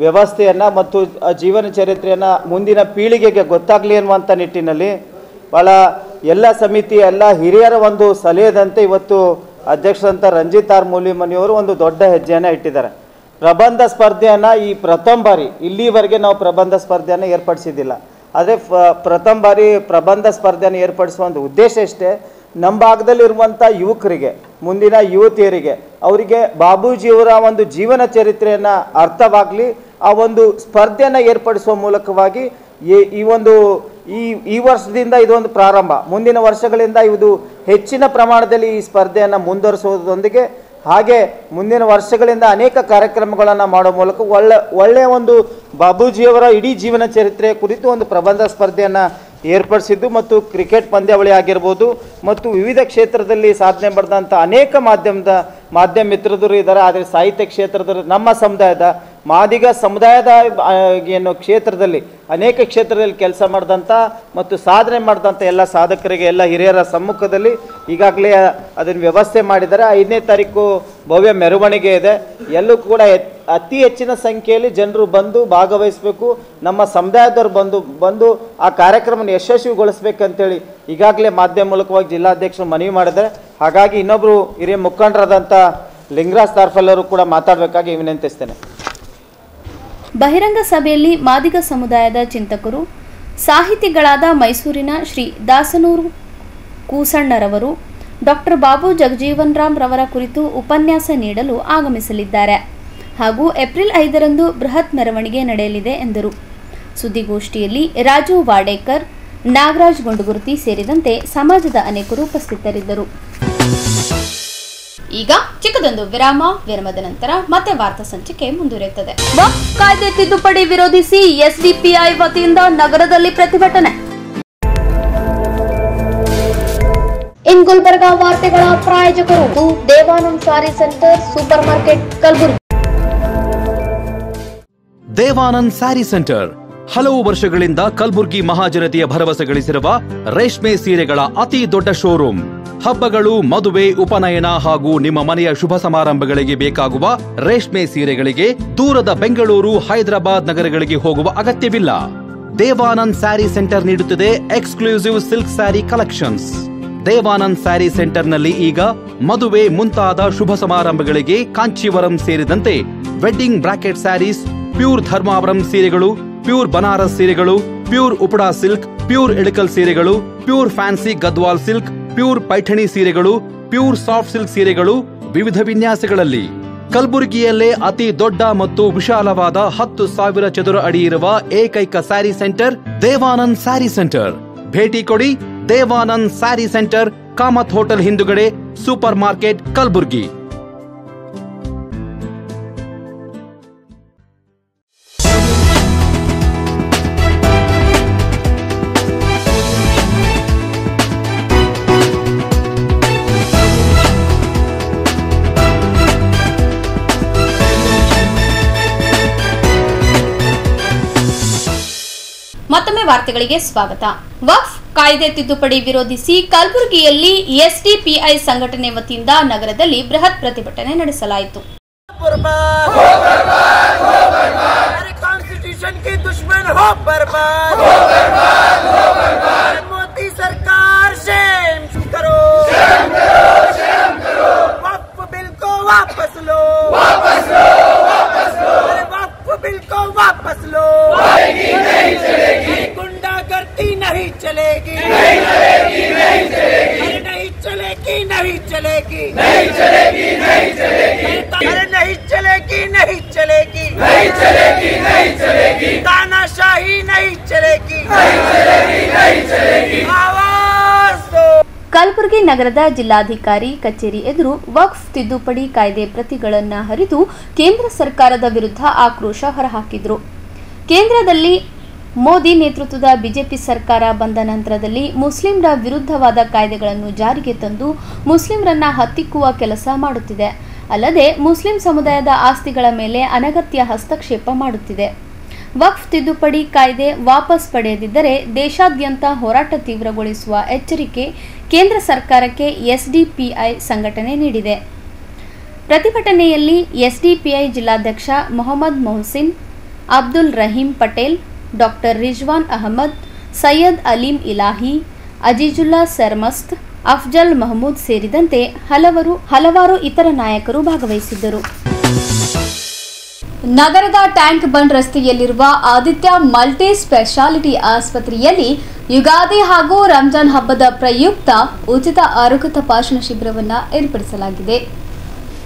ವ್ಯವಸ್ಥೆಯನ್ನು ಮತ್ತು ಆ ಜೀವನ ಚರಿತ್ರೆಯನ್ನು ಮುಂದಿನ ಪೀಳಿಗೆಗೆ ಗೊತ್ತಾಗಲಿ ಅನ್ನುವಂಥ ನಿಟ್ಟಿನಲ್ಲಿ ಭಾಳ ಎಲ್ಲ ಸಮಿತಿ, ಎಲ್ಲ ಹಿರಿಯರ ಒಂದು ಸಲಹೆದಂತೆ ಇವತ್ತು ಅಧ್ಯಕ್ಷರಂಥ ರಂಜಿತ್ ಆರ್ ಮೂಲಿಮನಿಯವರು ಒಂದು ದೊಡ್ಡ ಹೆಜ್ಜೆಯನ್ನು ಇಟ್ಟಿದ್ದಾರೆ. ಪ್ರಬಂಧ ಸ್ಪರ್ಧೆಯನ್ನು ಈ ಪ್ರಥಮ ಬಾರಿ, ಇಲ್ಲಿವರೆಗೆ ನಾವು ಪ್ರಬಂಧ ಸ್ಪರ್ಧೆಯನ್ನು ಏರ್ಪಡಿಸಿದ್ದಿಲ್ಲ. ಆದರೆ ಪ್ರಥಮ ಬಾರಿ ಪ್ರಬಂಧ ಸ್ಪರ್ಧೆಯನ್ನು ಏರ್ಪಡಿಸುವ ಒಂದು ಉದ್ದೇಶ ಇಷ್ಟೇ, ನಮ್ಮ ಭಾಗದಲ್ಲಿರುವಂಥ ಯುವಕರಿಗೆ, ಮುಂದಿನ ಯುವತಿಯರಿಗೆ, ಅವರಿಗೆ ಬಾಬೂಜಿಯವರ ಒಂದು ಜೀವನ ಚರಿತ್ರೆಯನ್ನು ಅರ್ಥವಾಗಲಿ, ಆ ಒಂದು ಸ್ಪರ್ಧೆಯನ್ನು ಏರ್ಪಡಿಸುವ ಮೂಲಕವಾಗಿ ಈ ಒಂದು ಈ ವರ್ಷದಿಂದ ಇದೊಂದು ಪ್ರಾರಂಭ. ಮುಂದಿನ ವರ್ಷಗಳಿಂದ ಇದು ಹೆಚ್ಚಿನ ಪ್ರಮಾಣದಲ್ಲಿ ಈ ಸ್ಪರ್ಧೆಯನ್ನು ಮುಂದುವರಿಸುವುದರೊಂದಿಗೆ ಹಾಗೆ ಮುಂದಿನ ವರ್ಷಗಳಿಂದ ಅನೇಕ ಕಾರ್ಯಕ್ರಮಗಳನ್ನು ಮಾಡೋ ಮೂಲಕ ಒಳ್ಳೆಯ ಒಂದು ಬಾಬೂಜಿಯವರ ಇಡೀ ಜೀವನ ಚರಿತ್ರೆ ಕುರಿತು ಒಂದು ಪ್ರಬಂಧ ಸ್ಪರ್ಧೆಯನ್ನು ಏರ್ಪಡಿಸಿದ್ದು ಮತ್ತು ಕ್ರಿಕೆಟ್ ಪಂದ್ಯಾವಳಿ ಆಗಿರ್ಬೋದು ಮತ್ತು ವಿವಿಧ ಕ್ಷೇತ್ರದಲ್ಲಿ ಸಾಧನೆ ಮಾಡಿದಂಥ ಅನೇಕ ಮಾಧ್ಯಮ ಮಿತ್ರರು ಇದ್ದಾರೆ. ಆದರೆ ಸಾಹಿತ್ಯ ಕ್ಷೇತ್ರದಲ್ಲಿ ನಮ್ಮ ಸಮುದಾಯದ ಮಾದಿಗ ಸಮುದಾಯದ ಏನು ಕ್ಷೇತ್ರದಲ್ಲಿ ಅನೇಕ ಕ್ಷೇತ್ರದಲ್ಲಿ ಕೆಲಸ ಮಾಡಿದಂಥ ಮತ್ತು ಸಾಧನೆ ಮಾಡಿದಂಥ ಎಲ್ಲ ಸಾಧಕರಿಗೆ ಎಲ್ಲ ಹಿರಿಯರ ಸಮ್ಮುಖದಲ್ಲಿ ಈಗಾಗಲೇ ಅದನ್ನು ವ್ಯವಸ್ಥೆ ಮಾಡಿದ್ದಾರೆ. 5ನೇ ತಾರೀಕು ಭವ್ಯ ಮೆರವಣಿಗೆ ಇದೆ. ಎಲ್ಲೂ ಕೂಡ ಅತಿ ಹೆಚ್ಚಿನ ಸಂಖ್ಯೆಯಲ್ಲಿ ಜನರು ಬಂದು ಭಾಗವಹಿಸಬೇಕು, ನಮ್ಮ ಸಮುದಾಯದವರು ಬಂದು ಆ ಕಾರ್ಯಕ್ರಮವನ್ನು ಯಶಸ್ವಿಗೊಳಿಸಬೇಕಂತೇಳಿ ಈಗಾಗಲೇ ಮಾಧ್ಯಮ ಮೂಲಕವಾಗಿ ಜಿಲ್ಲಾಧ್ಯಕ್ಷರು ಮನವಿ ಮಾಡಿದ್ದಾರೆ. ಹಾಗಾಗಿ ಇನ್ನೊಬ್ಬರು ಹಿರಿಯ ಮುಖಂಡರಾದಂಥ ಲಿಂಗರಾಜ್ ತಾರ್ಫಲ್ ಅವರು ಕೂಡ ಮಾತಾಡಬೇಕಾಗಿ ವಿನಂತಿಸ್ತೇನೆ. ಬಹಿರಂಗ ಸಭೆಯಲ್ಲಿ ಮಾದಿಗ ಸಮುದಾಯದ ಚಿಂತಕರು ಸಾಹಿತಿಗಳಾದ ಮೈಸೂರಿನ ಶ್ರೀ ದಾಸನೂರು ಕೂಸಣ್ಣರವರು ಡಾಕ್ಟರ್ ಬಾಬು ಜಗಜೀವನ್ ರಾಮ್ ರವರ ಕುರಿತು ಉಪನ್ಯಾಸ ನೀಡಲು ಆಗಮಿಸಲಿದ್ದಾರೆ ಹಾಗೂ ಏಪ್ರಿಲ್ 5ರಂದು ಬೃಹತ್ ಮೆರವಣಿಗೆ ನಡೆಯಲಿದೆ ಎಂದರು. ಸುದ್ದಿಗೋಷ್ಠಿಯಲ್ಲಿ ರಾಜು ವಾಡೇಕರ್, ನಾಗರಾಜ್ ಗುಂಡುಗುರ್ತಿ ಸೇರಿದಂತೆ ಸಮಾಜದ ಅನೇಕರು ಉಪಸ್ಥಿತರಿದ್ದರು. ಈಗ ಚಿಕ್ಕದೊಂದು ವಿರಾಮದ ನಂತರ ಮತ್ತೆ ವಾರ್ತಾ ಸಂಚಿಕೆ ಮುಂದುವರಿಯುತ್ತದೆ. ವಕ್ಫ್ ಕಾಯ್ದೆ ತಿದ್ದುಪಡಿ ವಿರೋಧಿಸಿ ಎಸ್ಡಿಪಿಐ ವತಿಯಿಂದ ನಗರದಲ್ಲಿ ಪ್ರತಿಭಟನೆ. ಇನ್ ಗುಲ್ಬರ್ಗಾ ವಾರ್ತೆಗಳ ಪ್ರಾಯೋಜಕರು ದೇವಾನಂದ್ ಸಾರಿ centre super market Kalaburagi. Devanand sari centre ಹಲವು ವರ್ಷಗಳಿಂದ ಕಲಬುರ್ಗಿ ಮಹಾಜನತೆಯ ಭರವಸೆ ಗಳಿಸಿರುವ ರೇಷ್ಮೆ ಸೀರೆಗಳ ಅತಿ ದೊಡ್ಡ ಶೋರೂಮ್. ಹಬ್ಬಗಳು, ಮದುವೆ, ಉಪನಯನ ಹಾಗೂ ನಿಮ್ಮ ಮನೆಯ ಶುಭ ಸಮಾರಂಭಗಳಿಗೆ ಬೇಕಾಗುವ ರೇಷ್ಮೆ ಸೀರೆಗಳಿಗೆ ದೂರದ ಬೆಂಗಳೂರು, ಹೈದರಾಬಾದ್ ನಗರಗಳಿಗೆ ಹೋಗುವ ಅಗತ್ಯವಿಲ್ಲ. ದೇವಾನಂದ್ ಸ್ಯಾರಿ ಸೆಂಟರ್ ನೀಡುತ್ತಿದೆ exclusive silk sari collections. Devanand sari ಸೆಂಟರ್ನಲ್ಲಿ ಈಗ ಮದುವೆ ಮುಂತಾದ ಶುಭ ಸಮಾರಂಭಗಳಿಗೆ ಕಾಂಚೀವರಂ ಸೇರಿದಂತೆ wedding brocade saris, pure Dharmavaram ಸೀರೆಗಳು, ಪ್ಯೂರ್ ಬನಾರಸ್ ಸೀರೆಗಳು, pure Uppada silk, pure Ilkal ಸೀರೆಗಳು, pure fancy Gadwal silk, pure Paithani ಸೀರೆಗಳು, ಪ್ಯೂರ್ ಸಾಫ್ಟ್ ಸಿಲ್ಕ್ ಸೀರೆಗಳು ವಿವಿಧ ವಿನ್ಯಾಸಗಳಲ್ಲಿ. ಕಲಬುರಗಿಯಲ್ಲೇ ಅತಿ ದೊಡ್ಡ ಮತ್ತು ವಿಶಾಲವಾದ 10,000 ಚದುರ ಅಡಿ ಇರುವ ಏಕೈಕ ಸ್ಯಾರಿ ಸೆಂಟರ್ ದೇವಾನಂದ್ ಸ್ಯಾರಿ ಸೆಂಟರ್. ಭೇಟಿ ಕೊಡಿ. ದೇವಾನಂದ್ ಸ್ಯಾರಿ ಸೆಂಟರ್, ಕಾಮತ್ ಹೋಟೆಲ್ ಹಿಂದುಗಡೆ, ಸೂಪರ್ ಮಾರ್ಕೆಟ್, ಕಲಬುರ್ಗಿ. ಮತ್ತೊಮ್ಮೆ ವಾರ್ತೆಗಳಿಗೆ ಸ್ವಾಗತ. ವಕ್ಫ್ ಕಾಯ್ದೆ ತಿದ್ದುಪಡಿ ವಿರೋಧಿಸಿ ಕಲಬುರಗಿಯಲ್ಲಿ ಎಸ್ಡಿಪಿಐ ಸಂಘಟನೆ ವತಿಯಿಂದ ನಗರದಲ್ಲಿ ಬೃಹತ್ ಪ್ರತಿಭಟನೆ ನಡೆಸಲಾಯಿತು. गुंडागर्दी नहीं चलेगी, तानाशाही नहीं चलेगी. आवाज दो. ಕಲಬುರಗಿ ನಗರದ ಜಿಲ್ಲಾಧಿಕಾರಿ ಕಚೇರಿ ಎದುರು ವಕ್ಫ್ ತಿದ್ದುಪಡಿ ಕಾಯ್ದೆ ಪ್ರತಿಗಳನ್ನು ಹರಿದು ಕೇಂದ್ರ ಸರ್ಕಾರದ ವಿರುದ್ಧ ಆಕ್ರೋಶ ಹೊರಹಾಕಿದ್ರು. ಕೇಂದ್ರದಲ್ಲಿ ಮೋದಿ ನೇತೃತ್ವದ ಬಿಜೆಪಿ ಸರ್ಕಾರ ಬಂದ ನಂತರದಲ್ಲಿ ಮುಸ್ಲಿಂರ ವಿರುದ್ಧವಾದ ಕಾಯ್ದೆಗಳನ್ನು ಜಾರಿಗೆ ತಂದು ಮುಸ್ಲಿಂರನ್ನ ಹತ್ತಿಕ್ಕುವ ಕೆಲಸ ಮಾಡುತ್ತಿದೆ. ಅಲ್ಲದೆ ಮುಸ್ಲಿಂ ಸಮುದಾಯದ ಆಸ್ತಿಗಳ ಮೇಲೆ ಅನಗತ್ಯ ಹಸ್ತಕ್ಷೇಪ ಮಾಡುತ್ತಿದೆ. ವಕ್ಫ್ ತಿದ್ದುಪಡಿ ಕಾಯ್ದೆ ವಾಪಸ್ ಪಡೆಯದಿದ್ದರೆ ದೇಶಾದ್ಯಂತ ಹೋರಾಟ ತೀವ್ರಗೊಳಿಸುವ ಎಚ್ಚರಿಕೆ ಕೇಂದ್ರ ಸರ್ಕಾರಕ್ಕೆ ಎಸ್ಡಿಪಿಐ ಸಂಘಟನೆ ನೀಡಿದೆ. ಪ್ರತಿಭಟನೆಯಲ್ಲಿ ಎಸ್ಡಿಪಿಐ ಜಿಲ್ಲಾಧ್ಯಕ್ಷ ಮೊಹಮ್ಮದ್ ಮೊಹಸಿನ್, ಅಬ್ದುಲ್ ರಹೀಂ ಪಟೇಲ್, ಡಾಕ್ಟರ್ ರಿಜ್ವಾನ್ ಅಹಮದ್, ಸೈಯದ್ ಅಲೀಂ ಇಲಾಹಿ, ಅಜೀಜುಲ್ಲಾ ಸರ್ಮಸ್ತ್, ಅಫ್ಜಲ್ ಮಹಮೂದ್ ಸೇರಿದಂತೆ ಹಲವಾರು ಇತರ ನಾಯಕರು ಭಾಗವಹಿಸಿದ್ದರು. ನಗರದ ಟ್ಯಾಂಕ್ ಬಂಡ್ ರಸ್ತೆಯಲ್ಲಿರುವ ಆದಿತ್ಯ ಮಲ್ಟಿ ಸ್ಪೆಷಾಲಿಟಿ ಆಸ್ಪತ್ರೆಯಲ್ಲಿ ಯುಗಾದಿ ಹಾಗೂ ರಂಜಾನ್ ಹಬ್ಬದ ಪ್ರಯುಕ್ತ ಉಚಿತ ಆರೋಗ್ಯ ತಪಾಸಣಾ ಶಿಬಿರವನ್ನು ಏರ್ಪಡಿಸಲಾಗಿದೆ.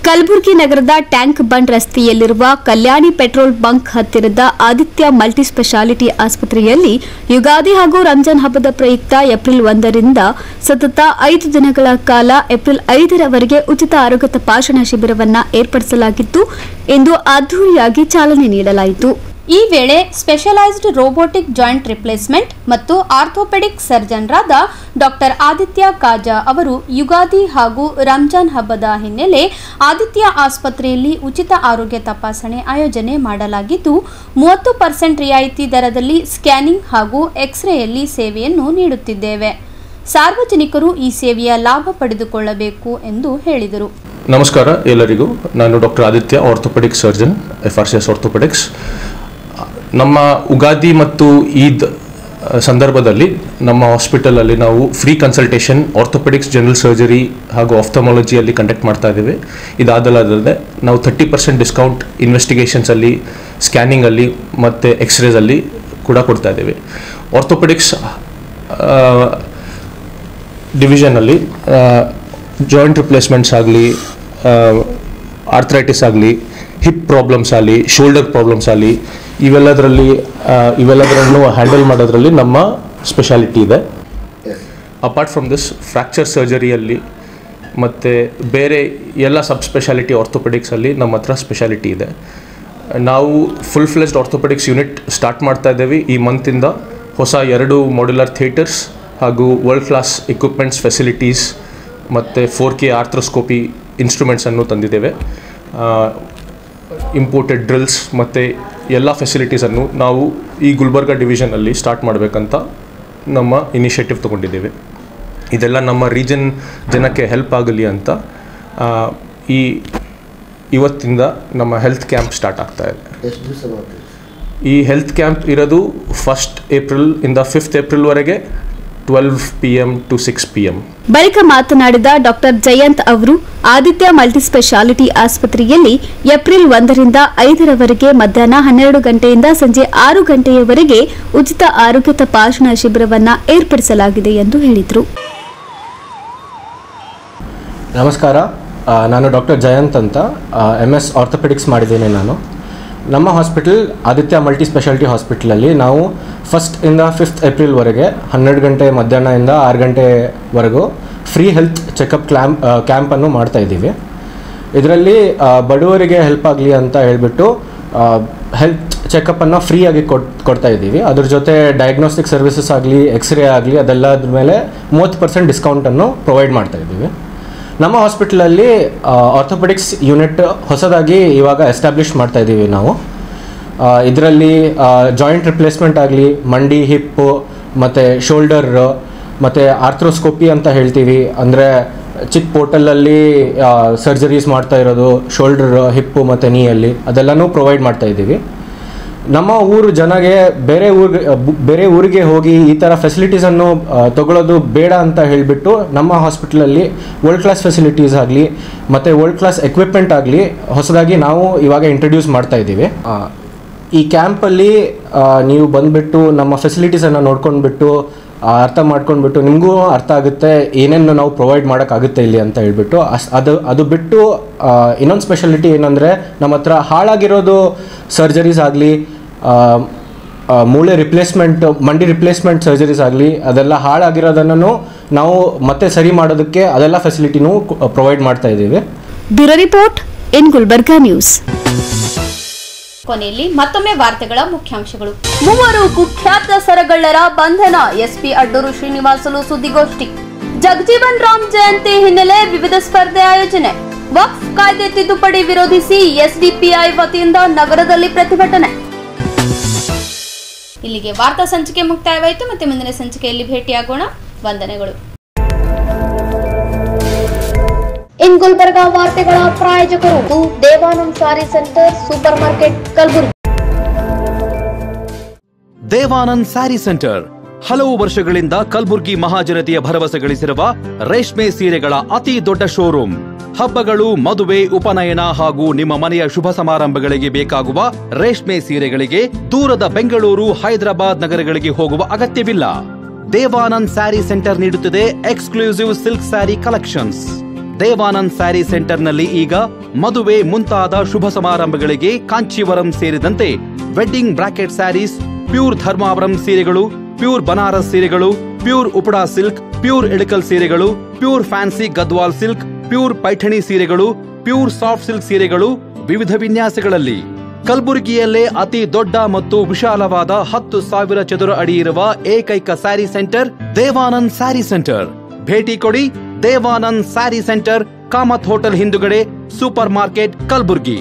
ಕಲಬುರಗಿ ನಗರದ ಟ್ಯಾಂಕ್ ಬಂಡ್ ರಸ್ತೆಯಲ್ಲಿರುವ ಕಲ್ಯಾಣಿ ಪೆಟ್ರೋಲ್ ಬಂಕ್ ಹತ್ತಿರದ ಆದಿತ್ಯ ಮಲ್ಟಿ ಸ್ಪೆಷಾಲಿಟಿ ಆಸ್ಪತ್ರೆಯಲ್ಲಿ ಯುಗಾದಿ ಹಾಗೂ ರಂಜಾನ್ ಹಬ್ಬದ ಪ್ರಯುಕ್ತ ಏಪ್ರಿಲ್ 1ರಿಂದ ಸತತ 5 ದಿನಗಳ ಕಾಲ ಏಪ್ರಿಲ್ 5ರವರೆಗೆ ಉಚಿತ ಆರೋಗ್ಯ ತಪಾಸಣಾ ಶಿಬಿರವನ್ನು ಏರ್ಪಡಿಸಲಾಗಿತ್ತು ಎಂದು ಅದ್ದೂರಿಯಾಗಿ ಚಾಲನೆ ನೀಡಲಾಯಿತು. ಈ ವೇಳೆ ಸ್ಪೆಷಲೈಸ್ಡ್ ರೋಬೋಟಿಕ್ ಜಾಯಿಂಟ್ ರಿಪ್ಲೇಸ್ಮೆಂಟ್ ಮತ್ತು ಆರ್ಥೋಪೆಡಿಕ್ ಸರ್ಜನ್ರಾದ ಡಾಕ್ಟರ್ ಆದಿತ್ಯ ಕಾಜಾ ಅವರು ಯುಗಾದಿ ಹಾಗೂ ರಂಜಾನ್ ಹಬ್ಬದ ಹಿನ್ನೆಲೆ ಆದಿತ್ಯ ಆಸ್ಪತ್ರೆಯಲ್ಲಿ ಉಚಿತ ಆರೋಗ್ಯ ತಪಾಸಣೆ ಆಯೋಜನೆ ಮಾಡಲಾಗಿದ್ದು 30% ರಿಯಾಯಿತಿ ದರದಲ್ಲಿ ಸ್ಕ್ಯಾನಿಂಗ್ ಹಾಗೂ ಎಕ್ಸ್ರೇಯಲ್ಲಿ ಸೇವೆಯನ್ನು ನೀಡುತ್ತಿದ್ದೇವೆ. ಸಾರ್ವಜನಿಕರು ಈ ಸೇವೆಯ ಲಾಭ ಪಡೆದುಕೊಳ್ಳಬೇಕು ಎಂದು ಹೇಳಿದರು. ನಮಸ್ಕಾರ ಎಲ್ಲರಿಗೂ. ನಾನು doctor Aditya, orthopaedic surgeon, FRCS orthopaedics. ನಮ್ಮ ಉಗಾದಿ ಮತ್ತು ಈದ್ ಸಂದರ್ಭದಲ್ಲಿ ನಮ್ಮ ಹಾಸ್ಪಿಟಲಲ್ಲಿ ನಾವು free consultation orthopaedics, general surgery ಹಾಗೂ ಆಫ್ಥಮಾಲಜಿಯಲ್ಲಿ ಕಂಡಕ್ಟ್ ಮಾಡ್ತಾ ಇದ್ದೇವೆ. ಇದಾದಲ್ಲದೆ ನಾವು 30% ಡಿಸ್ಕೌಂಟ್ ಇನ್ವೆಸ್ಟಿಗೇಷನ್ಸಲ್ಲಿ, ಸ್ಕ್ಯಾನಿಂಗಲ್ಲಿ ಮತ್ತು ಎಕ್ಸ್ರೇಸಲ್ಲಿ ಕೂಡ ಕೊಡ್ತಾ ಇದ್ದೇವೆ. ಆರ್ಥೋಪೆಡಿಕ್ಸ್ ಡಿವಿಷನಲ್ಲಿ ಜಾಯಿಂಟ್ ರಿಪ್ಲೇಸ್ಮೆಂಟ್ಸ್ ಆಗಲಿ, ಆರ್ಥರೈಟಿಸ್ ಆಗಲಿ, ಹಿಪ್ ಪ್ರಾಬ್ಲಮ್ಸ್ ಆಗಲಿ, ಶೋಲ್ಡರ್ ಪ್ರಾಬ್ಲಮ್ಸ್ ಆಗಲಿ, ಇವೆಲ್ಲದರನ್ನು ಹ್ಯಾಂಡಲ್ ಮಾಡೋದ್ರಲ್ಲಿ ನಮ್ಮ ಸ್ಪೆಷಾಲಿಟಿ ಇದೆ. ಅಪಾರ್ಟ್ ಫ್ರಮ್ ದಿಸ್ ಫ್ರ್ಯಾಕ್ಚರ್ ಸರ್ಜರಿಯಲ್ಲಿ ಮತ್ತು ಬೇರೆ ಎಲ್ಲ ಸಬ್ ಸ್ಪೆಷಾಲಿಟಿ ಆರ್ಥೋಪೆಡಿಕ್ಸಲ್ಲಿ ನಮ್ಮ ಹತ್ರ ಸ್ಪೆಷಾಲಿಟಿ ಇದೆ. ನಾವು full fledged orthopaedics unit start ಮಾಡ್ತಾ ಇದ್ದೇವೆ. ಈ ಮಂತಿಂದ ಹೊಸ 2 ಮಾಡ್ಯುಲರ್ ಥಿಯೇಟರ್ಸ್ ಹಾಗೂ ವರ್ಲ್ಡ್ ಕ್ಲಾಸ್ ಎಕ್ವಿಪ್ಮೆಂಟ್ಸ್, ಫೆಸಿಲಿಟೀಸ್ ಮತ್ತು 4K ಆರ್ಥ್ರೋಸ್ಕೋಪಿ ಇನ್ಸ್ಟ್ರೂಮೆಂಟ್ಸನ್ನು ತಂದಿದ್ದೇವೆ. ಇಂಪೋರ್ಟೆಡ್ ಡ್ರಿಲ್ಸ್ ಮತ್ತು ಎಲ್ಲ ಫೆಸಿಲಿಟೀಸನ್ನು ನಾವು ಈ ಗುಲ್ಬರ್ಗಾ ಡಿವಿಷನಲ್ಲಿ ಸ್ಟಾರ್ಟ್ ಮಾಡಬೇಕಂತ ನಮ್ಮ ಇನಿಷಿಯೇಟಿವ್ ತೊಗೊಂಡಿದ್ದೇವೆ. ಇದೆಲ್ಲ ನಮ್ಮ ರೀಜನ್ ಜನಕ್ಕೆ ಹೆಲ್ಪ್ ಆಗಲಿ ಅಂತ ಇವತ್ತಿಂದ ನಮ್ಮ ಹೆಲ್ತ್ ಕ್ಯಾಂಪ್ ಸ್ಟಾರ್ಟ್ ಆಗ್ತಾ ಇದೆ. ಈ ಹೆಲ್ತ್ ಕ್ಯಾಂಪ್ ಇರೋದು 1st ಏಪ್ರಿಲ್ ಇಂದ 5th ಏಪ್ರಿಲ್ವರೆಗೆ 12 PM to 6 PM. ಬಳಿಕ ಮಾತನಾಡಿದ ಡಾಕ್ಟರ್ ಜಯಂತ್ ಅವರು, ಆದಿತ್ಯ ಮಲ್ಟಿ ಸ್ಪೆಷಾಲಿಟಿ ಆಸ್ಪತ್ರೆಯಲ್ಲಿ ಏಪ್ರಿಲ್ 1ರಿಂದ 5ರವರೆಗೆ ಮಧ್ಯಾಹ್ನ 12 ಗಂಟೆಯಿಂದ ಸಂಜೆ 6 ಗಂಟೆಯವರೆಗೆ ಉಚಿತ ಆರೋಗ್ಯ ತಪಾಸಣಾ ಶಿಬಿರವನ್ನು ಏರ್ಪಡಿಸಲಾಗಿದೆ ಎಂದು ಹೇಳಿದರು. ನಮಸ್ಕಾರ, ನಾನು ಡಾಕ್ಟರ್ ಜಯಂತ್ ಅಂತ, MS ಆರ್ಥೋಪೆಡಿಕ್ಸ್ ಮಾಡಿದ್ದೇನೆ ನಾನು. ನಮ್ಮ ಹಾಸ್ಪಿಟಲ್ ಆದಿತ್ಯ ಮಲ್ಟಿ ಸ್ಪೆಷಾಲಿಟಿ ಹಾಸ್ಪಿಟಲಲ್ಲಿ ನಾವು 1st ಇಂದ 5th ಏಪ್ರಿಲ್ವರೆಗೆ 12 ಗಂಟೆ ಮಧ್ಯಾಹ್ನದಿಂದ 6 ಗಂಟೆವರೆಗೂ ಫ್ರೀ ಹೆಲ್ತ್ ಚೆಕಪ್ ಕ್ಯಾಂಪನ್ನು ಮಾಡ್ತಾ ಇದ್ದೀವಿ. ಇದರಲ್ಲಿ ಬಡವರಿಗೆ ಹೆಲ್ಪ್ ಆಗಲಿ ಅಂತ ಹೇಳಿಬಿಟ್ಟು ಹೆಲ್ತ್ ಚೆಕಪ್ಪನ್ನು ಫ್ರೀಯಾಗಿ ಕೊಡ್ತಾ ಇದ್ದೀವಿ. ಅದ್ರ ಜೊತೆ ಡಯಾಗ್ನೋಸ್ಟಿಕ್ ಸರ್ವಿಸಸ್ ಆಗಲಿ, ಎಕ್ಸ್ರೇ ಆಗಲಿ, ಅದೆಲ್ಲದ್ರ ಮೇಲೆ 30% ಡಿಸ್ಕೌಂಟನ್ನು ಪ್ರೊವೈಡ್ ಮಾಡ್ತಾ ಇದ್ದೀವಿ. ನಮ್ಮ ಹಾಸ್ಪಿಟಲಲ್ಲಿ ಆರ್ಥೋಪೆಡಿಕ್ಸ್ ಯೂನಿಟ್ ಹೊಸದಾಗಿ ಇವಾಗ ಎಸ್ಟಾಬ್ಲಿಷ್ ಮಾಡ್ತಾ ಇದ್ದೀವಿ ನಾವು. ಇದರಲ್ಲಿ ಜಾಯಿಂಟ್ ರಿಪ್ಲೇಸ್ಮೆಂಟ್ ಆಗಲಿ, ಮಂಡಿ, ಹಿಪ್ಪು ಮತ್ತು ಶೋಲ್ಡರ್ ಮತ್ತು ಆರ್ಥ್ರೋಸ್ಕೋಪಿ ಅಂತ ಹೇಳ್ತೀವಿ, ಅಂದರೆ ಚಿಕ್ಕ ಪೋರ್ಟಲಲ್ಲಿ ಸರ್ಜರೀಸ್ ಮಾಡ್ತಾ ಇರೋದು, ಶೋಲ್ಡರ್, ಹಿಪ್ಪು ಮತ್ತು ನೀಯಲ್ಲಿ ಅದೆಲ್ಲನೂ ಪ್ರೊವೈಡ್ ಮಾಡ್ತಾ ಇದ್ದೀವಿ. ನಮ್ಮ ಊರು ಜನಗೆ ಬೇರೆ ಊರಿಗೆ ಹೋಗಿ ಈ ಥರ ಫೆಸಿಲಿಟೀಸನ್ನು ತಗೊಳ್ಳೋದು ಬೇಡ ಅಂತ ಹೇಳಿಬಿಟ್ಟು ನಮ್ಮ ಹಾಸ್ಪಿಟಲಲ್ಲಿ ವರ್ಲ್ಡ್ ಕ್ಲಾಸ್ ಫೆಸಿಲಿಟೀಸ್ ಆಗಲಿ ಮತ್ತು ವರ್ಲ್ಡ್ ಕ್ಲಾಸ್ ಎಕ್ವಿಪ್ಮೆಂಟ್ ಆಗಲಿ ಹೊಸದಾಗಿ ನಾವು ಇವಾಗ ಇಂಟ್ರಡ್ಯೂಸ್ ಮಾಡ್ತಾ ಇದ್ದೀವಿ. ಈ ಕ್ಯಾಂಪಲ್ಲಿ ನೀವು ಬಂದುಬಿಟ್ಟು ನಮ್ಮ ಫೆಸಿಲಿಟೀಸನ್ನು ನೋಡ್ಕೊಂಡ್ಬಿಟ್ಟು ಅರ್ಥ ಮಾಡ್ಕೊಂಡ್ಬಿಟ್ಟು ನಿಮಗೂ ಅರ್ಥ ಆಗುತ್ತೆ ಏನೇನು ನಾವು ಪ್ರೊವೈಡ್ ಮಾಡೋಕ್ಕಾಗುತ್ತೆ ಇಲ್ಲಿ ಅಂತ ಹೇಳ್ಬಿಟ್ಟು. ಅದು ಬಿಟ್ಟು ಇನ್ನೊಂದು ಸ್ಪೆಷಾಲಿಟಿ ಏನಂದರೆ, ನಮ್ಮ ಹತ್ರ ಹಾಳಾಗಿರೋದು ಸರ್ಜರೀಸ್ ಆಗಲಿ, ಮೂಳೆ ರಿಪ್ಲೇಸ್ಮೆಂಟ್, ಮಂಡಿ ರಿಪ್ಲೇಸ್ಮೆಂಟ್ ಸರ್ಜರೀಸ್ ಆಗಲಿ, ಅದೆಲ್ಲ ಹಾಳಾಗಿರೋದನ್ನು ನಾವು ಮತ್ತೆ ಸರಿ ಮಾಡೋದಕ್ಕೆ ಅದೆಲ್ಲ ಫೆಸಿಲಿಟಿನೂ ಪ್ರೊವೈಡ್ ಮಾಡ್ತಾ ಇದ್ದೀವಿ. Bureau report in Gulbarga news. ಕೊನೆಯಲ್ಲಿ ಮತ್ತೊಮ್ಮೆ ವಾರ್ತೆಗಳ ಮುಖ್ಯಾಂಶಗಳು. 3 ಕುಖ್ಯಾತ ಸರಗಳ್ಳರ ಬಂಧನ, SP ಅಡ್ಡೂರು ಶ್ರೀನಿವಾಸಲು ಸುದ್ದಿಗೋಷ್ಠಿ. ಜಗಜೀವನ್ ರಾಮ್ ಜಯಂತಿ ಹಿನ್ನೆಲೆ ವಿವಿಧ ಸ್ಪರ್ಧೆ ಆಯೋಜನೆ. ವಕ್ಫ್ ಕಾಯ್ದೆ ತಿದ್ದುಪಡಿ ವಿರೋಧಿಸಿ SDPI ವತಿಯಿಂದ ನಗರದಲ್ಲಿ ಪ್ರತಿಭಟನೆ. ಇಲ್ಲಿಗೆ ವಾರ್ತಾ ಸಂಚಿಕೆ ಮುಕ್ತಾಯವಾಯಿತು. ಮತ್ತೆ ಮುಂದಿನ ಸಂಚಿಕೆಯಲ್ಲಿ ಭೇಟಿಯಾಗೋಣ. ವಂದನೆಗಳು. ಇನ್ ಗುಲ್ಬರ್ಗಾ ವಾರ್ತೆಗಳ ಪ್ರಾಯೋಜಕರು ದೇವಾನಂದ್ ಸಾರಿ centre, super market, Kalaburagi. Devanand sari centre ಹಲವು ವರ್ಷಗಳಿಂದ ಕಲಬುರ್ಗಿ ಮಹಾಜನತೆಯ ಭರವಸೆ ಗಳಿಸಿರುವ ರೇಷ್ಮೆ ಸೀರೆಗಳ ಅತಿ ದೊಡ್ಡ ಶೋರೂಮ್. ಹಬ್ಬಗಳು, ಮದುವೆ, ಉಪನಯನ ಹಾಗೂ ನಿಮ್ಮ ಮನೆಯ ಶುಭ ಸಮಾರಂಭಗಳಿಗೆ ಬೇಕಾಗುವ ರೇಷ್ಮೆ ಸೀರೆಗಳಿಗೆ ದೂರದ ಬೆಂಗಳೂರು, ಹೈದರಾಬಾದ್ ನಗರಗಳಿಗೆ ಹೋಗುವ ಅಗತ್ಯವಿಲ್ಲ. ದೇವಾನಂದ್ ಸ್ಯಾರಿ ಸೆಂಟರ್ ನೀಡುತ್ತಿದೆ exclusive silk sari collections. Devanand sari ಸೆಂಟರ್ನಲ್ಲಿ ಈಗ ಮದುವೆ ಮುಂತಾದ ಶುಭ ಸಮಾರಂಭಗಳಿಗೆ ಕಾಂಚೀವರಂ ಸೇರಿದಂತೆ wedding brocade saris, pure Dharmavaram ಸೀರೆಗಳು, ಪ್ಯೂರ್ ಬನಾರಸ್ ಸೀರೆಗಳು, pure Uppada silk, pure Ilkal ಸೀರೆಗಳು, pure fancy Gadwal silk, pure Paithani ಸೀರೆಗಳು, ಪ್ಯೂರ್ ಸಾಫ್ಟ್ ಸಿಲ್ಕ್ ಸೀರೆಗಳು ವಿವಿಧ ವಿನ್ಯಾಸಗಳಲ್ಲಿ. ಕಲಬುರಗಿಯಲ್ಲೇ ಅತಿ ದೊಡ್ಡ ಮತ್ತು ವಿಶಾಲವಾದ 10,000 ಚದುರ ಅಡಿ ಇರುವ ಏಕೈಕ ಸ್ಯಾರಿ ಸೆಂಟರ್ ದೇವಾನಂದ್ ಸ್ಯಾರಿ ಸೆಂಟರ್. ಭೇಟಿ ಕೊಡಿ ದೇವಾನಂದ್ ಸ್ಯಾರಿ ಸೆಂಟರ್, ಕಾಮತ್ ಹೋಟೆಲ್ ಹಿಂದುಗಡೆ, ಸೂಪರ್ ಮಾರ್ಕೆಟ್, ಕಲಬುರಗಿ.